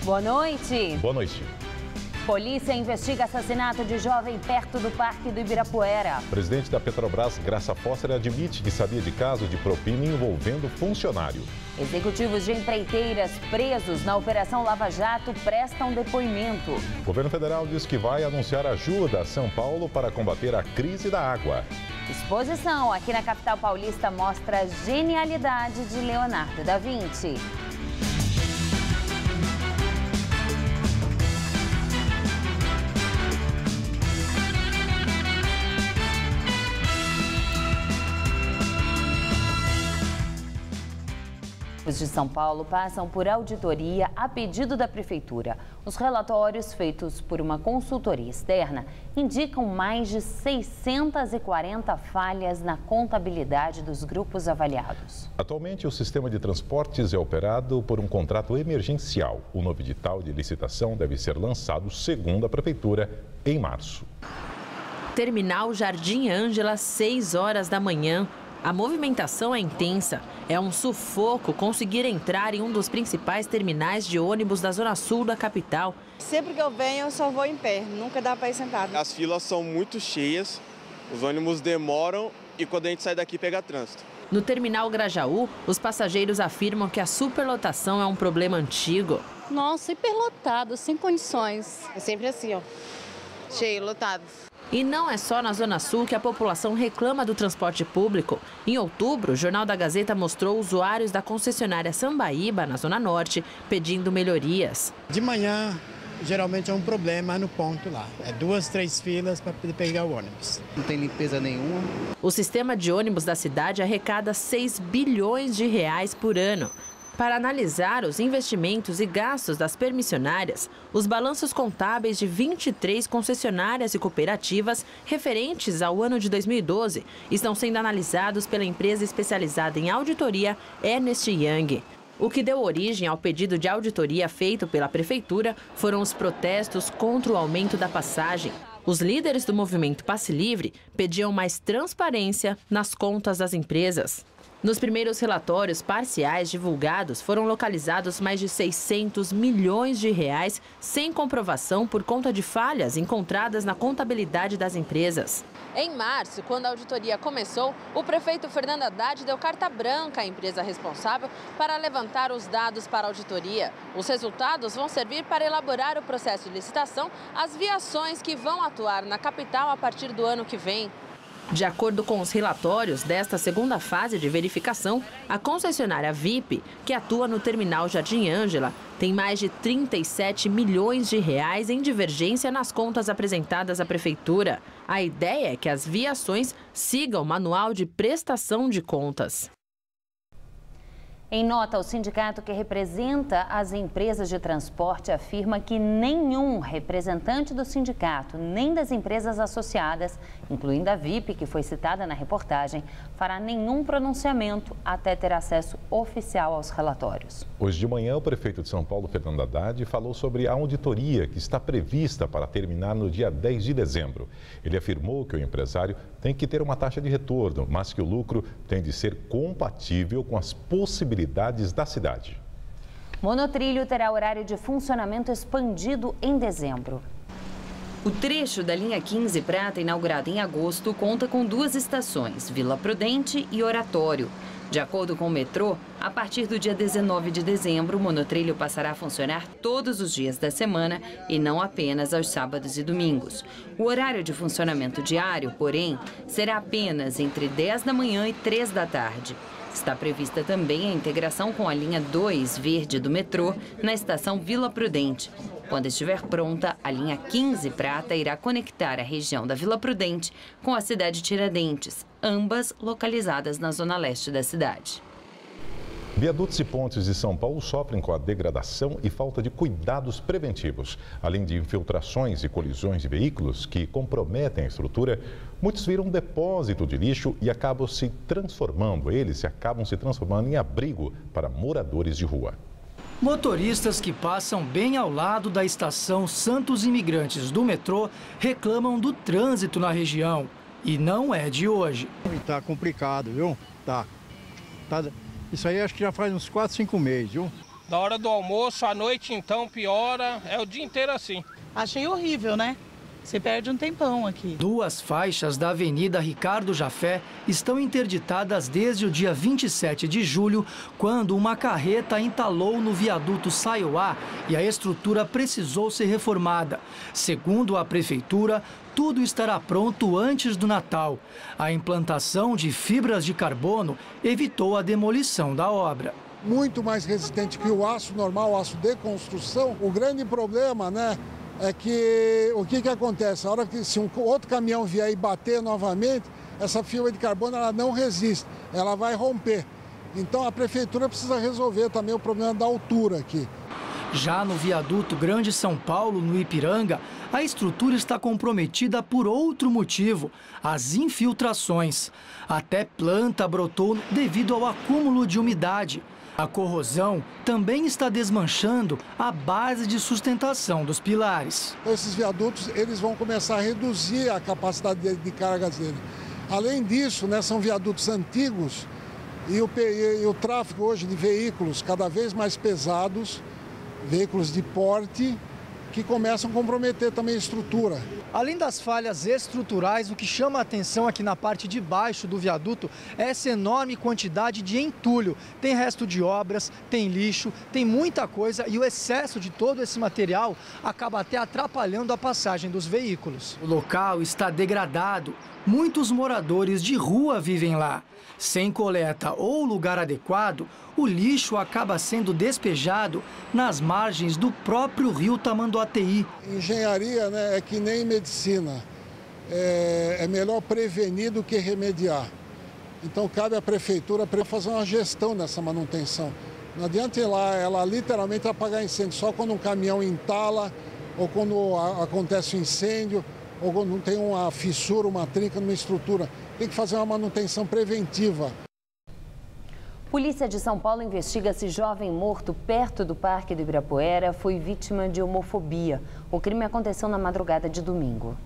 Boa noite. Boa noite. Polícia investiga assassinato de jovem perto do Parque do Ibirapuera. O presidente da Petrobras, Graça Foster, admite que sabia de caso de propina envolvendo funcionário. Executivos de empreiteiras presos na Operação Lava Jato prestam depoimento. O governo federal diz que vai anunciar ajuda a São Paulo para combater a crise da água. Exposição aqui na capital paulista mostra a genialidade de Leonardo da Vinci. Os de São Paulo passam por auditoria a pedido da Prefeitura. Os relatórios feitos por uma consultoria externa indicam mais de 640 falhas na contabilidade dos grupos avaliados. Atualmente, o sistema de transportes é operado por um contrato emergencial. O novo edital de licitação deve ser lançado, segundo a Prefeitura, em março. Terminal Jardim Ângela, 6 horas da manhã. A movimentação é intensa. É um sufoco conseguir entrar em um dos principais terminais de ônibus da zona sul da capital. Sempre que eu venho, eu só vou em pé, nunca dá para ir sentado. As filas são muito cheias, os ônibus demoram e quando a gente sai daqui pega trânsito. No terminal Grajaú, os passageiros afirmam que a superlotação é um problema antigo. Nossa, hiperlotado, sem condições. É sempre assim, ó, cheio, lotado. E não é só na Zona Sul que a população reclama do transporte público. Em outubro, o Jornal da Gazeta mostrou usuários da concessionária Sambaíba, na Zona Norte, pedindo melhorias. De manhã, geralmente é um problema no ponto lá. É 2, 3 filas para poder pegar o ônibus. Não tem limpeza nenhuma. O sistema de ônibus da cidade arrecada 6 bilhões de reais por ano. Para analisar os investimentos e gastos das permissionárias, os balanços contábeis de 23 concessionárias e cooperativas referentes ao ano de 2012 estão sendo analisados pela empresa especializada em auditoria Ernst Young. O que deu origem ao pedido de auditoria feito pela Prefeitura foram os protestos contra o aumento da passagem. Os líderes do movimento Passe Livre pediam mais transparência nas contas das empresas. Nos primeiros relatórios parciais divulgados, foram localizados mais de 600 milhões de reais sem comprovação por conta de falhas encontradas na contabilidade das empresas. Em março, quando a auditoria começou, o prefeito Fernando Haddad deu carta branca à empresa responsável para levantar os dados para a auditoria. Os resultados vão servir para elaborar o processo de licitação, as viações que vão atuar na capital a partir do ano que vem. De acordo com os relatórios desta segunda fase de verificação, a concessionária VIP, que atua no terminal Jardim Ângela, tem mais de 37 milhões de reais em divergência nas contas apresentadas à Prefeitura. A ideia é que as viações sigam o manual de prestação de contas. Em nota, o sindicato que representa as empresas de transporte afirma que nenhum representante do sindicato, nem das empresas associadas, incluindo a VIP, que foi citada na reportagem, fará nenhum pronunciamento até ter acesso oficial aos relatórios. Hoje de manhã, o prefeito de São Paulo, Fernando Haddad, falou sobre a auditoria que está prevista para terminar no dia 10 de dezembro. Ele afirmou que o empresário tem que ter uma taxa de retorno, mas que o lucro tem de ser compatível com as possibilidades da cidade. Monotrilho terá horário de funcionamento expandido em dezembro. O trecho da linha 15 Prata, inaugurado em agosto, conta com 2 estações, Vila Prudente e Oratório. De acordo com o metrô, a partir do dia 19 de dezembro, o monotrilho passará a funcionar todos os dias da semana e não apenas aos sábados e domingos. O horário de funcionamento diário, porém, será apenas entre 10 da manhã e 3 da tarde. Está prevista também a integração com a linha 2 verde do metrô na estação Vila Prudente. Quando estiver pronta, a linha 15 Prata irá conectar a região da Vila Prudente com a cidade de Tiradentes, ambas localizadas na zona leste da cidade. Viadutos e pontes de São Paulo sofrem com a degradação e falta de cuidados preventivos. Além de infiltrações e colisões de veículos que comprometem a estrutura, muitos viram um depósito de lixo e acabam se transformando em abrigo para moradores de rua. Motoristas que passam bem ao lado da estação Santos Imigrantes do metrô reclamam do trânsito na região. E não é de hoje. Tá complicado, viu? Tá. Isso aí acho que já faz uns 4, 5 meses, viu? Da hora do almoço, à noite então piora, é o dia inteiro assim. Achei horrível, né? Você perde um tempão aqui. 2 faixas da Avenida Ricardo Jafé estão interditadas desde o dia 27 de julho, quando uma carreta entalou no viaduto Saioá e a estrutura precisou ser reformada. Segundo a Prefeitura, tudo estará pronto antes do Natal. A implantação de fibras de carbono evitou a demolição da obra. Muito mais resistente que o aço normal, o aço de construção. O grande problema, né? É que o que acontece? A hora que se um outro caminhão vier e bater novamente, essa fibra de carbono ela não resiste, ela vai romper. Então a prefeitura precisa resolver também o problema da altura aqui. Já no viaduto Grande São Paulo, no Ipiranga, a estrutura está comprometida por outro motivo: as infiltrações. Até planta brotou devido ao acúmulo de umidade. A corrosão também está desmanchando a base de sustentação dos pilares. Esses viadutos eles vão começar a reduzir a capacidade de cargas dele. Além disso, né, são viadutos antigos e o tráfego hoje de veículos cada vez mais pesados, veículos de porte, que começam a comprometer também a estrutura. Além das falhas estruturais, o que chama a atenção aqui na parte de baixo do viaduto é essa enorme quantidade de entulho. Tem resto de obras, tem lixo, tem muita coisa e o excesso de todo esse material acaba até atrapalhando a passagem dos veículos. O local está degradado. Muitos moradores de rua vivem lá. Sem coleta ou lugar adequado, o lixo acaba sendo despejado nas margens do próprio rio Tamanduateí. Engenharia, né, é que nem medicina. É melhor prevenir do que remediar. Então cabe à prefeitura fazer uma gestão nessa manutenção. Não adianta ir lá, ela literalmente apagar incêndio só quando um caminhão entala ou quando acontece um incêndio ou quando não tem uma fissura, uma trinca numa estrutura. Tem que fazer uma manutenção preventiva. Polícia de São Paulo investiga se jovem morto perto do Parque do Ibirapuera foi vítima de homofobia. O crime aconteceu na madrugada de domingo.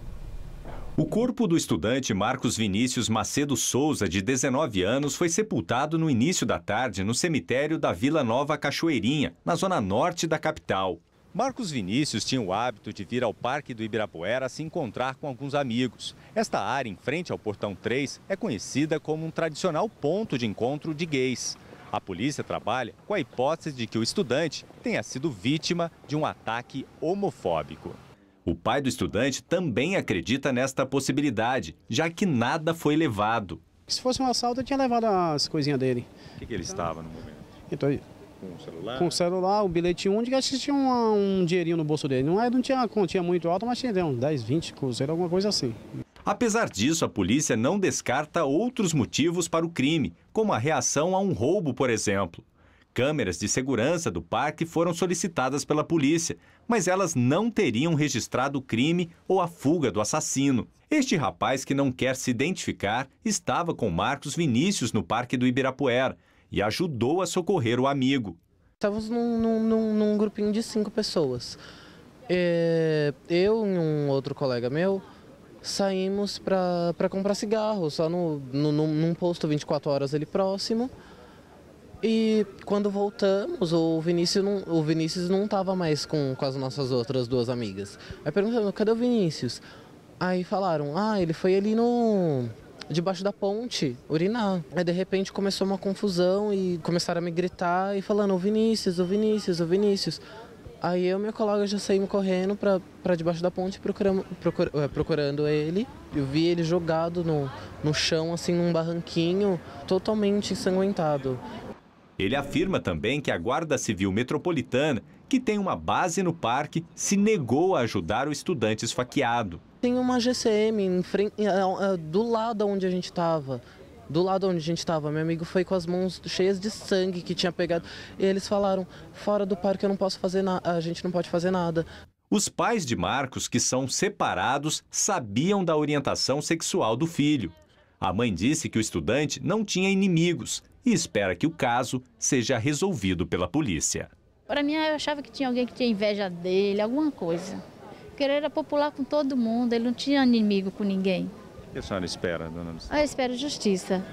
O corpo do estudante Marcos Vinícius Macedo Souza, de 19 anos, foi sepultado no início da tarde no cemitério da Vila Nova Cachoeirinha, na zona norte da capital. Marcos Vinícius tinha o hábito de vir ao Parque do Ibirapuera se encontrar com alguns amigos. Esta área, em frente ao Portão 3, é conhecida como um tradicional ponto de encontro de gays. A polícia trabalha com a hipótese de que o estudante tenha sido vítima de um ataque homofóbico. O pai do estudante também acredita nesta possibilidade, já que nada foi levado. Se fosse um assalto, eu tinha levado as coisinhas dele. O que ele estava no momento? Então, com o celular? Com o celular, o bilhete único, acho que tinha um dinheirinho no bolso dele. Não tinha uma quantia muito alta, mas tinha uns 10, 20 cruzeiro, alguma coisa assim. Apesar disso, a polícia não descarta outros motivos para o crime, como a reação a um roubo, por exemplo. Câmeras de segurança do parque foram solicitadas pela polícia, mas elas não teriam registrado o crime ou a fuga do assassino. Este rapaz, que não quer se identificar, estava com Marcos Vinícius no Parque do Ibirapuera e ajudou a socorrer o amigo. Estávamos num grupinho de 5 pessoas. Eu e um outro colega meu saímos para comprar cigarro, só num posto 24 horas ali próximo. E quando voltamos, o Vinícius não estava mais com as nossas outras 2 amigas. Aí perguntamos, cadê o Vinícius? Aí falaram, ele foi ali debaixo da ponte, urinar. Aí de repente começou uma confusão e começaram a me gritar e falando, o Vinícius, o Vinícius, o Vinícius. Aí eu e meu colega já saímos correndo para debaixo da ponte procurando ele. Eu vi ele jogado no chão, assim, num barranquinho, totalmente ensanguentado. Ele afirma também que a Guarda Civil Metropolitana, que tem uma base no parque, se negou a ajudar o estudante esfaqueado. Tem uma GCM em frente, do lado onde a gente estava. Do lado onde a gente estava, meu amigo foi com as mãos cheias de sangue que tinha pegado. E eles falaram, fora do parque eu não posso fazer nada, a gente não pode fazer nada. Os pais de Marcos, que são separados, sabiam da orientação sexual do filho. A mãe disse que o estudante não tinha inimigos e espera que o caso seja resolvido pela polícia. Para mim, eu achava que tinha alguém que tinha inveja dele, alguma coisa. Porque ele era popular com todo mundo, ele não tinha inimigo com ninguém. O que a senhora espera, dona Lucia? Eu espero justiça.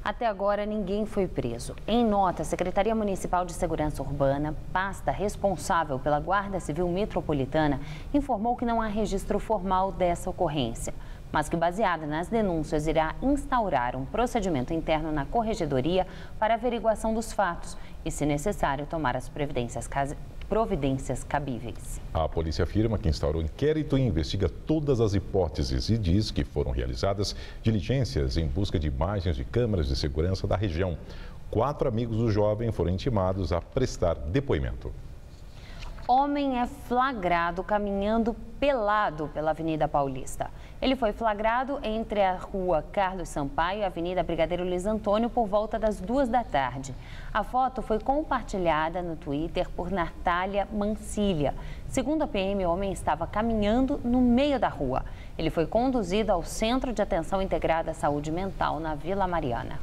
Até agora, ninguém foi preso. Em nota, a Secretaria Municipal de Segurança Urbana, pasta responsável pela Guarda Civil Metropolitana, informou que não há registro formal dessa ocorrência, mas que, baseada nas denúncias, irá instaurar um procedimento interno na Corregedoria para averiguação dos fatos e, se necessário, tomar as providências cabíveis. A polícia afirma que instaurou inquérito e investiga todas as hipóteses e diz que foram realizadas diligências em busca de imagens de câmeras de segurança da região. 4 amigos do jovem foram intimados a prestar depoimento. Homem é flagrado caminhando pelado pela Avenida Paulista. Ele foi flagrado entre a rua Carlos Sampaio e a Avenida Brigadeiro Luiz Antônio por volta das 2 da tarde. A foto foi compartilhada no Twitter por Natália Mancilha. Segundo a PM, o homem estava caminhando no meio da rua. Ele foi conduzido ao Centro de Atenção Integrada à Saúde Mental na Vila Mariana.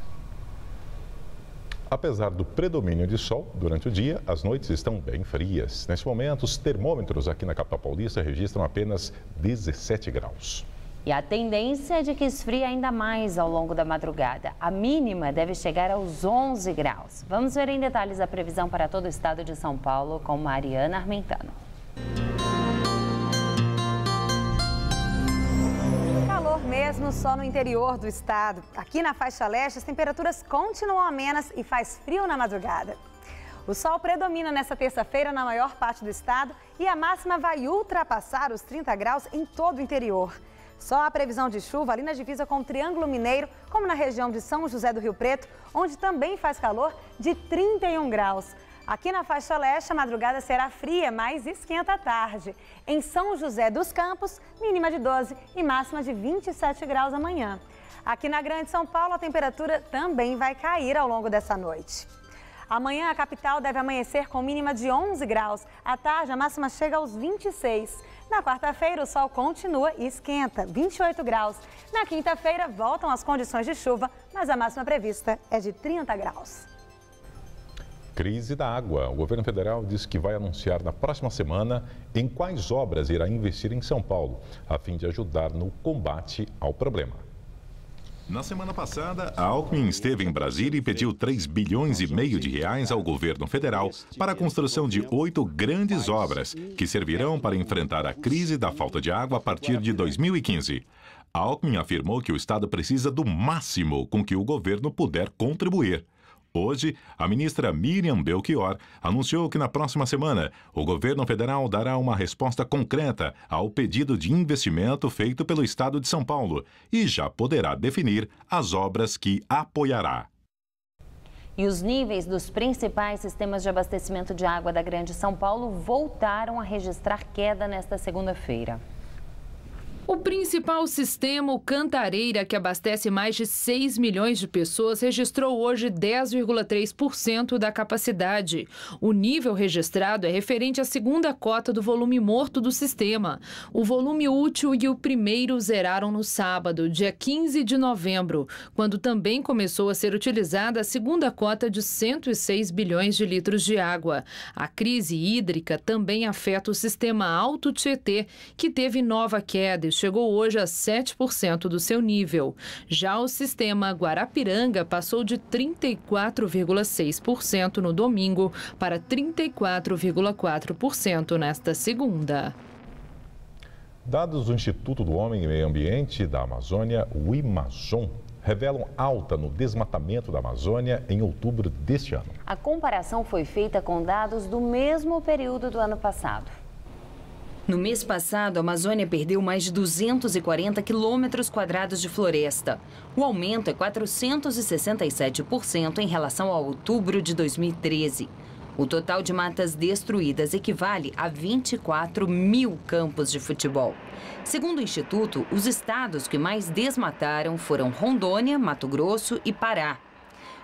Apesar do predomínio de sol durante o dia, as noites estão bem frias. Neste momento, os termômetros aqui na capital paulista registram apenas 17 graus. E a tendência é de que esfrie ainda mais ao longo da madrugada. A mínima deve chegar aos 11 graus. Vamos ver em detalhes a previsão para todo o estado de São Paulo com Mariana Armentano. Calor mesmo só no interior do estado. Aqui na faixa leste, as temperaturas continuam amenas e faz frio na madrugada. O sol predomina nesta terça-feira na maior parte do estado e a máxima vai ultrapassar os 30 graus em todo o interior. Só a previsão de chuva ali na divisa com o Triângulo Mineiro, como na região de São José do Rio Preto, onde também faz calor de 31 graus. Aqui na faixa leste, a madrugada será fria, mas esquenta à tarde. Em São José dos Campos, mínima de 12 e máxima de 27 graus amanhã. Aqui na Grande São Paulo, a temperatura também vai cair ao longo dessa noite. Amanhã, a capital deve amanhecer com mínima de 11 graus. À tarde, a máxima chega aos 26. Na quarta-feira, o sol continua e esquenta, 28 graus. Na quinta-feira, voltam as condições de chuva, mas a máxima prevista é de 30 graus. Crise da água. O governo federal diz que vai anunciar na próxima semana em quais obras irá investir em São Paulo, a fim de ajudar no combate ao problema. Na semana passada, a Alckmin esteve em Brasília e pediu 3,5 bilhões de reais ao governo federal para a construção de 8 grandes obras que servirão para enfrentar a crise da falta de água a partir de 2015. A Alckmin afirmou que o estado precisa do máximo com que o governo puder contribuir. Hoje, a ministra Miriam Belchior anunciou que na próxima semana o governo federal dará uma resposta concreta ao pedido de investimento feito pelo estado de São Paulo e já poderá definir as obras que apoiará. E os níveis dos principais sistemas de abastecimento de água da Grande São Paulo voltaram a registrar queda nesta segunda-feira. O principal sistema, o Cantareira, que abastece mais de 6 milhões de pessoas, registrou hoje 10,3% da capacidade. O nível registrado é referente à segunda cota do volume morto do sistema. O volume útil e o primeiro zeraram no sábado, dia 15 de novembro, quando também começou a ser utilizada a segunda cota de 106 bilhões de litros de água. A crise hídrica também afeta o sistema Alto Tietê, que teve nova queda e chegou hoje a 7% do seu nível. Já o sistema Guarapiranga passou de 34,6% no domingo para 34,4% nesta segunda. Dados do Instituto do Homem e Meio Ambiente da Amazônia, o IMAZON, revelam alta no desmatamento da Amazônia em outubro deste ano. A comparação foi feita com dados do mesmo período do ano passado. No mês passado, a Amazônia perdeu mais de 240 quilômetros quadrados de floresta. O aumento é 467% em relação a outubro de 2013. O total de matas destruídas equivale a 24 mil campos de futebol. Segundo o Instituto, os estados que mais desmataram foram Rondônia, Mato Grosso e Pará.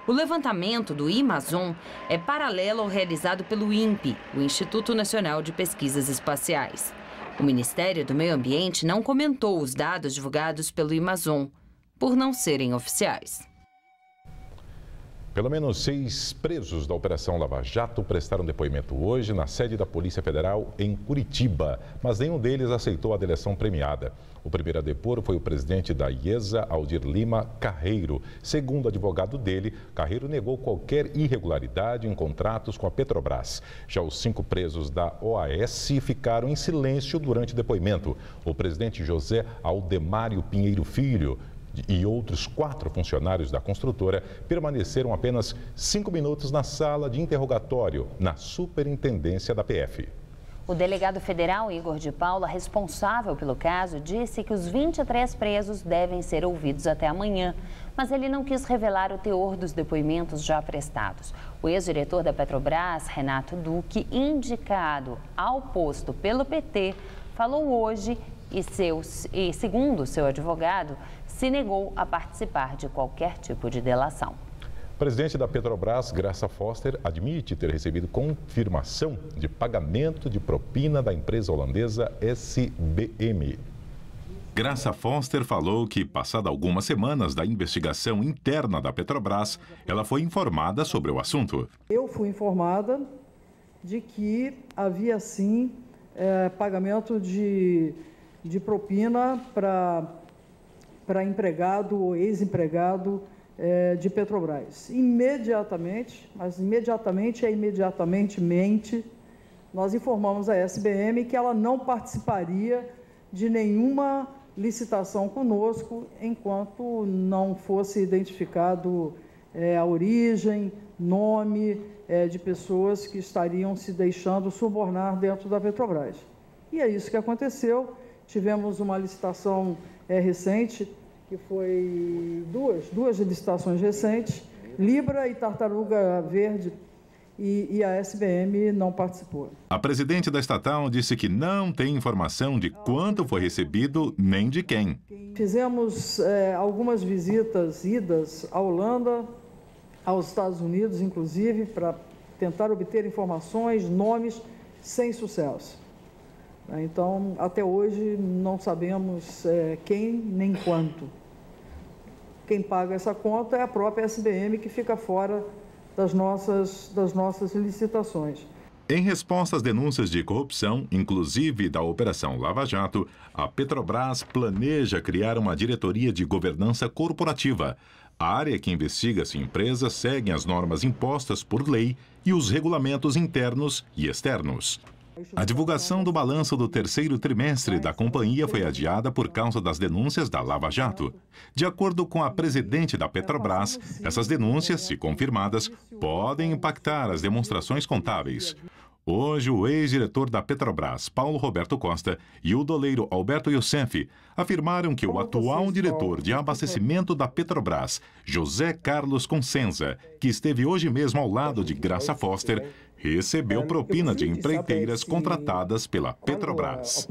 O levantamento do IMAZON é paralelo ao realizado pelo INPE, o Instituto Nacional de Pesquisas Espaciais. O Ministério do Meio Ambiente não comentou os dados divulgados pelo IMAZON, por não serem oficiais. Pelo menos 6 presos da Operação Lava Jato prestaram depoimento hoje na sede da Polícia Federal em Curitiba, mas nenhum deles aceitou a delação premiada. O primeiro a depor foi o presidente da IESA, Aldir Lima Carreiro. Segundo o advogado dele, Carreiro negou qualquer irregularidade em contratos com a Petrobras. Já os 5 presos da OAS ficaram em silêncio durante o depoimento. O presidente José Aldemário Pinheiro Filho e outros 4 funcionários da construtora permaneceram apenas 5 minutos na sala de interrogatório, na superintendência da PF. O delegado federal Igor de Paula, responsável pelo caso, disse que os 23 presos devem ser ouvidos até amanhã, mas ele não quis revelar o teor dos depoimentos já prestados. O ex-diretor da Petrobras, Renato Duque, indicado ao posto pelo PT, falou hoje e segundo seu advogado, se negou a participar de qualquer tipo de delação. O presidente da Petrobras, Graça Foster, admite ter recebido confirmação de pagamento de propina da empresa holandesa SBM. Graça Foster falou que, passado algumas semanas da investigação interna da Petrobras, ela foi informada sobre o assunto. Eu fui informada de que havia, sim, pagamento de propina para empregado ou ex-empregado de Petrobras. Imediatamente, mas imediatamente, nós informamos a SBM que ela não participaria de nenhuma licitação conosco enquanto não fosse identificado a origem, nome de pessoas que estariam se deixando subornar dentro da Petrobras. E é isso que aconteceu. Tivemos uma licitação recente, que foi duas licitações recentes, Libra e Tartaruga Verde, e a SBM não participou. A presidente da estatal disse que não tem informação de quanto foi recebido nem de quem. Fizemos algumas idas à Holanda, aos Estados Unidos, inclusive, para tentar obter informações, nomes, sem sucesso. Então, até hoje, não sabemos quem nem quanto. Quem paga essa conta é a própria SBM, que fica fora das nossas licitações. Em resposta às denúncias de corrupção, inclusive da Operação Lava Jato, a Petrobras planeja criar uma diretoria de governança corporativa, área que investiga se empresas seguem as normas impostas por lei e os regulamentos internos e externos. A divulgação do balanço do terceiro trimestre da companhia foi adiada por causa das denúncias da Lava Jato. De acordo com a presidente da Petrobras, essas denúncias, se confirmadas, podem impactar as demonstrações contábeis. Hoje, o ex-diretor da Petrobras, Paulo Roberto Costa, e o doleiro Alberto Youssef afirmaram que o atual diretor de abastecimento da Petrobras, José Carlos Consenza, que esteve hoje mesmo ao lado de Graça Foster, recebeu propina de empreiteiras contratadas pela Petrobras.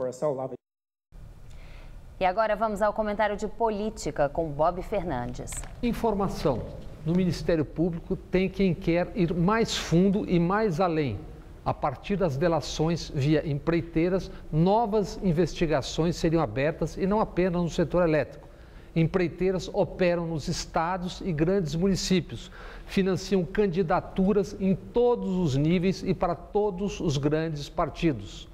E agora vamos ao comentário de política com Bob Fernandes. Informação. No Ministério Público tem quem quer ir mais fundo e mais além. A partir das delações via empreiteiras, novas investigações seriam abertas e não apenas no setor elétrico. Empreiteiras operam nos estados e grandes municípios, financiam candidaturas em todos os níveis e para todos os grandes partidos.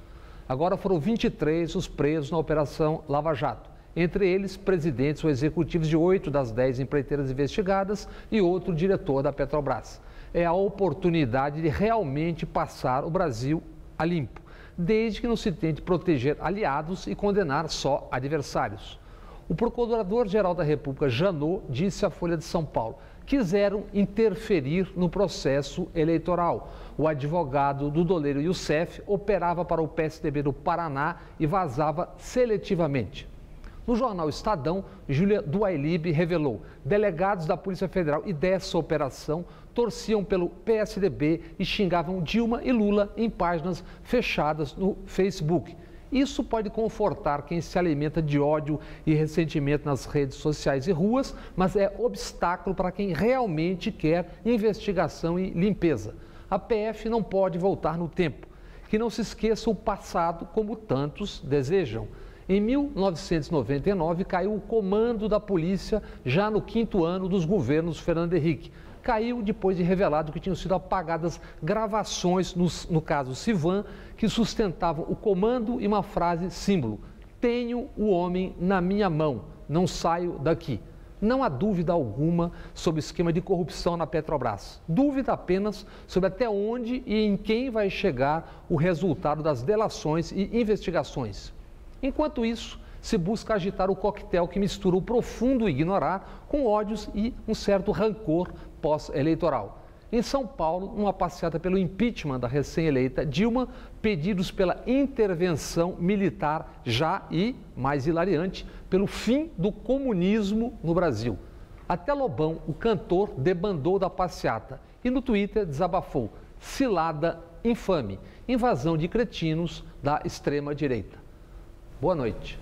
Agora foram 23 os presos na Operação Lava Jato, entre eles presidentes ou executivos de 8 das 10 empreiteiras investigadas e outro diretor da Petrobras. É a oportunidade de realmente passar o Brasil a limpo, desde que não se tente proteger aliados e condenar só adversários. O Procurador-Geral da República, Janot, disse à Folha de São Paulo: quiseram interferir no processo eleitoral. O advogado do doleiro Youssef operava para o PSDB do Paraná e vazava seletivamente. No jornal Estadão, Júlia Duailib revelou: delegados da Polícia Federal e dessa operação torciam pelo PSDB e xingavam Dilma e Lula em páginas fechadas no Facebook. Isso pode confortar quem se alimenta de ódio e ressentimento nas redes sociais e ruas, mas é obstáculo para quem realmente quer investigação e limpeza. A PF não pode voltar no tempo. Que não se esqueça o passado, como tantos desejam. Em 1999, caiu o comando da polícia já no 5º ano dos governos Fernando Henrique. caiu depois de revelado que tinham sido apagadas gravações, no caso Sivan, que sustentavam o comando e uma frase símbolo: tenho o homem na minha mão, não saio daqui. Não há dúvida alguma sobre o esquema de corrupção na Petrobras. Dúvida apenas sobre até onde e em quem vai chegar o resultado das delações e investigações. Enquanto isso, se busca agitar o coquetel que mistura o profundo ignorar com ódios e um certo rancor pós-eleitoral. Em São Paulo, uma passeata pelo impeachment da recém-eleita Dilma, pedidos pela intervenção militar já e, mais hilariante, pelo fim do comunismo no Brasil. Até Lobão, o cantor, debandou da passeata e no Twitter desabafou: cilada infame, invasão de cretinos da extrema-direita. Boa noite.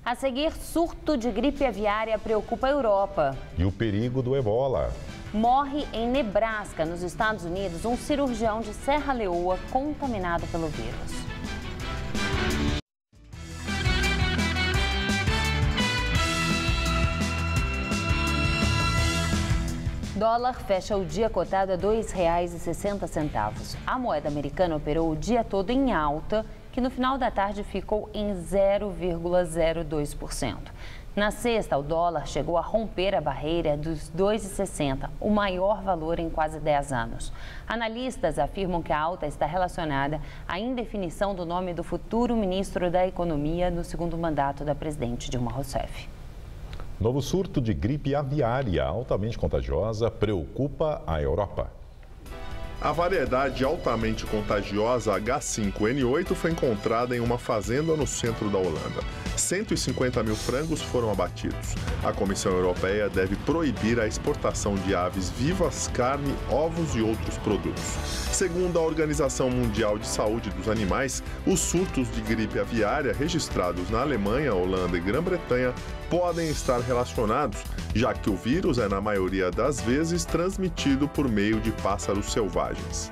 A seguir, surto de gripe aviária preocupa a Europa. E o perigo do ebola. Morre em Nebraska, nos Estados Unidos, um cirurgião de Serra Leoa contaminado pelo vírus. Dólar fecha o dia cotado a R$ 2,60. A moeda americana operou o dia todo em alta, que no final da tarde ficou em 0,02%. Na sexta, o dólar chegou a romper a barreira dos R$ 2,60, o maior valor em quase 10 anos. Analistas afirmam que a alta está relacionada à indefinição do nome do futuro ministro da Economia no segundo mandato da presidente Dilma Rousseff. Novo surto de gripe aviária altamente contagiosa preocupa a Europa. A variedade altamente contagiosa H5N8 foi encontrada em uma fazenda no centro da Holanda. 150 mil frangos foram abatidos. A Comissão Europeia deve proibir a exportação de aves vivas, carne, ovos e outros produtos. Segundo a Organização Mundial de Saúde dos Animais, os surtos de gripe aviária registrados na Alemanha, Holanda e Grã-Bretanha podem estar relacionados, já que o vírus é, na maioria das vezes, transmitido por meio de pássaros selvagens.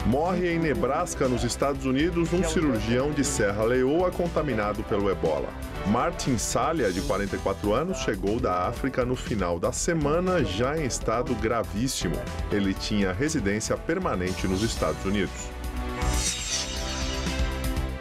Morre em Nebraska, nos Estados Unidos, um cirurgião de Serra Leoa contaminado pelo ebola. Martin Salia, de 44 anos, chegou da África no final da semana, já em estado gravíssimo. Ele tinha residência permanente nos Estados Unidos.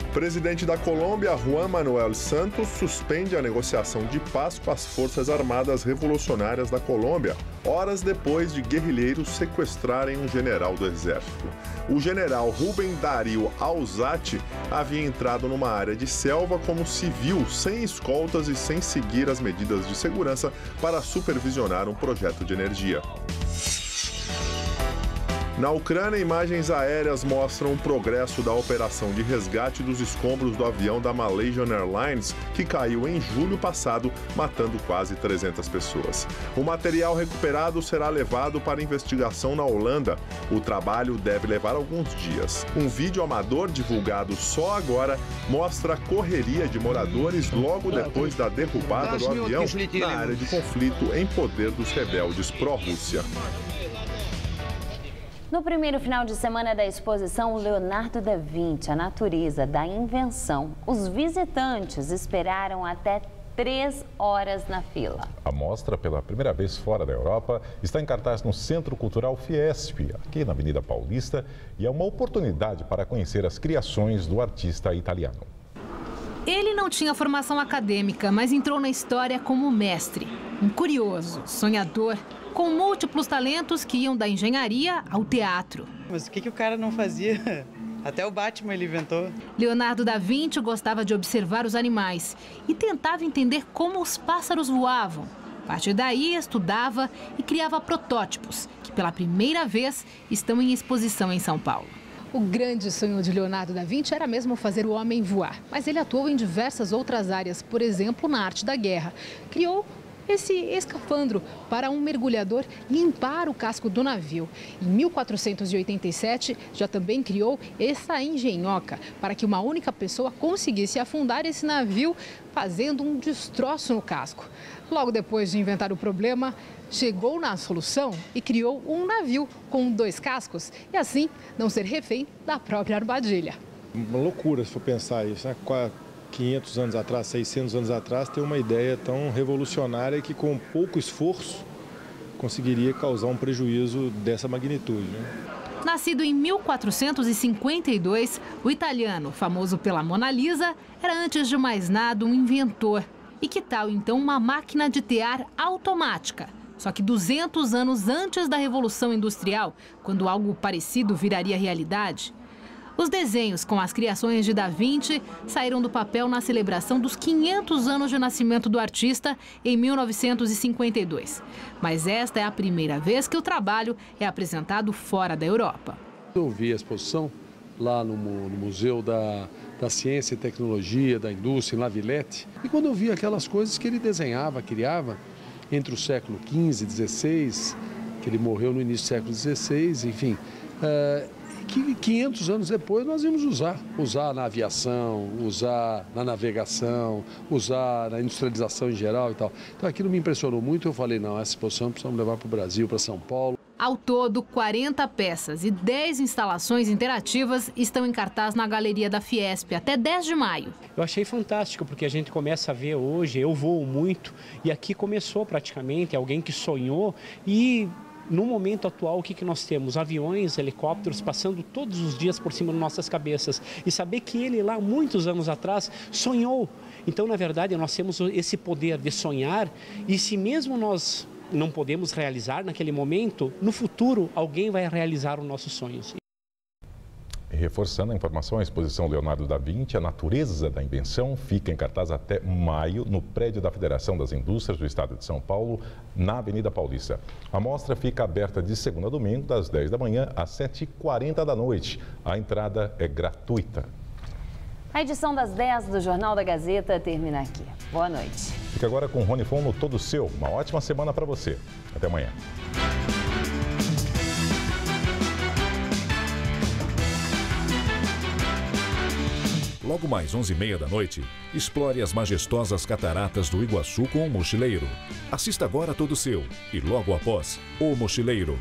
O presidente da Colômbia, Juan Manuel Santos, suspende a negociação de paz com as Forças Armadas Revolucionárias da Colômbia, horas depois de guerrilheiros sequestrarem um general do exército. O general Rubén Darío Alzate havia entrado numa área de selva como civil, sem escoltas e sem seguir as medidas de segurança para supervisionar um projeto de energia. Na Ucrânia, imagens aéreas mostram o progresso da operação de resgate dos escombros do avião da Malaysian Airlines, que caiu em julho passado, matando quase 300 pessoas. O material recuperado será levado para investigação na Holanda. O trabalho deve levar alguns dias. Um vídeo amador divulgado só agora mostra a correria de moradores logo depois da derrubada do avião na área de conflito em poder dos rebeldes pró-Rússia. No primeiro final de semana da exposição Leonardo da Vinci, a natureza da invenção, os visitantes esperaram até 3 horas na fila. A mostra, pela primeira vez fora da Europa, está em cartaz no Centro Cultural Fiesp, aqui na Avenida Paulista, e é uma oportunidade para conhecer as criações do artista italiano. Ele não tinha formação acadêmica, mas entrou na história como mestre. Um curioso, sonhador, com múltiplos talentos que iam da engenharia ao teatro. Mas o que o cara não fazia? Até o Batman ele inventou. Leonardo da Vinci gostava de observar os animais e tentava entender como os pássaros voavam. A partir daí, estudava e criava protótipos, que pela primeira vez estão em exposição em São Paulo. O grande sonho de Leonardo da Vinci era mesmo fazer o homem voar, mas ele atuou em diversas outras áreas, por exemplo, na arte da guerra. Criou esse escafandro para um mergulhador limpar o casco do navio. Em 1487, já também criou essa engenhoca para que uma única pessoa conseguisse afundar esse navio fazendo um destroço no casco. Logo depois de inventar o problema, chegou na solução e criou um navio com 2 cascos e assim não ser refém da própria armadilha. Uma loucura se for pensar isso, né? 500 anos atrás, 600 anos atrás, ter uma ideia tão revolucionária que com pouco esforço conseguiria causar um prejuízo dessa magnitude, né? Nascido em 1452, o italiano, famoso pela Mona Lisa, era antes de mais nada um inventor. E que tal então uma máquina de tear automática? Só que 200 anos antes da Revolução Industrial, quando algo parecido viraria realidade. Os desenhos com as criações de Da Vinci saíram do papel na celebração dos 500 anos de nascimento do artista em 1952. Mas esta é a primeira vez que o trabalho é apresentado fora da Europa. Eu vi a exposição lá no Museu da Ciência e Tecnologia, da Indústria, em La Villette. E quando eu vi aquelas coisas que ele desenhava, criava, entre o século XV e XVI, que ele morreu no início do século XVI, enfim... que 500 anos depois nós íamos usar na aviação, usar na navegação, usar na industrialização em geral e tal. Então aquilo me impressionou muito, eu falei, não, essa exposição precisamos levar para o Brasil, para São Paulo. Ao todo, 40 peças e 10 instalações interativas estão em cartaz na Galeria da Fiesp até 10 de maio. Eu achei fantástico, porque a gente começa a ver hoje, eu voo muito, e aqui começou praticamente alguém que sonhou e... No momento atual, o que nós temos? Aviões, helicópteros passando todos os dias por cima das nossas cabeças. E saber que ele lá, muitos anos atrás, sonhou. Então, na verdade, nós temos esse poder de sonhar e se mesmo nós não podemos realizar naquele momento, no futuro alguém vai realizar os nossos sonhos. Reforçando a informação, a exposição Leonardo da Vinci, a natureza da invenção, fica em cartaz até maio no prédio da Federação das Indústrias do Estado de São Paulo, na Avenida Paulista. A mostra fica aberta de segunda a domingo, das 10 da manhã às 7h40 da noite. A entrada é gratuita. A edição das 10 do Jornal da Gazeta termina aqui. Boa noite. Fica agora com o Rony Fon no Todo Seu. Uma ótima semana para você. Até amanhã. Logo mais 11h30 da noite, explore as majestosas cataratas do Iguaçu com o Mochileiro. Assista agora Todo Seu e logo após, O Mochileiro.